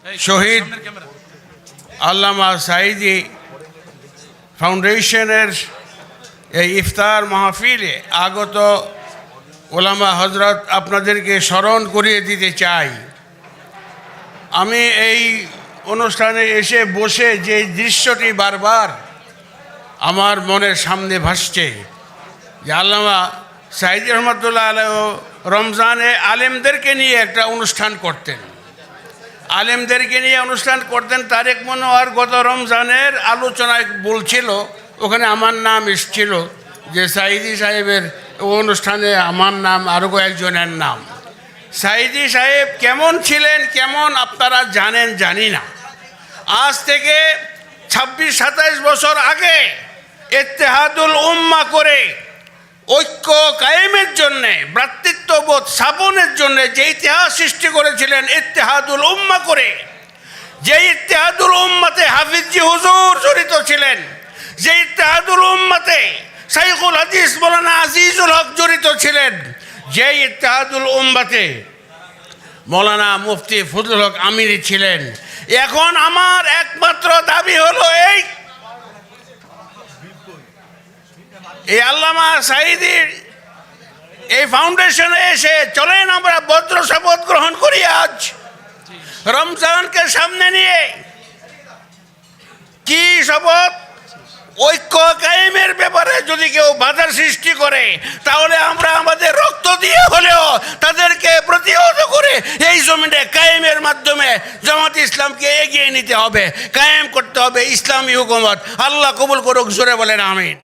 শহীদ আল্লামা সাঈদী ফাউন্ডেশনের এই ইফতার মাহফিলে আগত ওলামা হজরত আপনাদেরকে স্মরণ করিয়ে দিতে চাই। আমি এই অনুষ্ঠানে এসে বসে যে দৃশ্যটি বারবার আমার মনের সামনে ভাসছে, যে আল্লামা সাঈদী রহমতুল্লাহ আলাইহ রমজানে আলেমদেরকে নিয়ে একটা অনুষ্ঠান করতেন, তারেক মনোয়ার গত রমজানের আলোচনায় বলছিল, ওখানে আমার নাম এসেছিল যে সাঈদী সাহেবের অনুষ্ঠানে আমার নাম আরও কয়েকজনের নাম। সাঈদী সাহেব কেমন ছিলেন, কেমন আপনারা জানেন জানি না। আজ থেকে 26-27 বছর আগে ইত্তেহাদুল উম্মাহ করে ঐক্য কায়েমের জন্যে, ভ্রাতৃত্ববোধ স্থাপনের জন্যে যে ইতিহাস সৃষ্টি করেছিলেন ইত্তেহাদুল উম্মাহ করে, যে ইত্তেহাদুল উম্মাতে হাফিজি হুজুর জড়িত ছিলেন, যে ইত্তেহাদুল উম্মাতে শাইখুল হাদিস মাওলানা আজিজুল হক জড়িত ছিলেন, যে ইত্তেহাদুল উম্মাতে মাওলানা মুফতি ফজলুল হক আমিরি ছিলেন। এখন আমার একমাত্র দাবি হলো এই আল্লামা সাঈদীর এই ফাউন্ডেশনে এসে চলেন আমরা বজ্র শপথ গ্রহণ করি। আজ রমজানকে সামনে নিয়ে কি শপথ? ঐক্য কায়েমের ব্যাপারে যদি কেউ বাধার সৃষ্টি করে, তাহলে আমরা আমাদের রক্ত দিয়ে হলেও তাদেরকে প্রতিহত করে এই জমিনে কায়েমের মাধ্যমে জামাত ইসলামকে এগিয়ে নিতে হবে, কায়েম করতে হবে ইসলামী হুকুমত। আল্লাহ কবুল করুক, জোরে বলেন আমিন।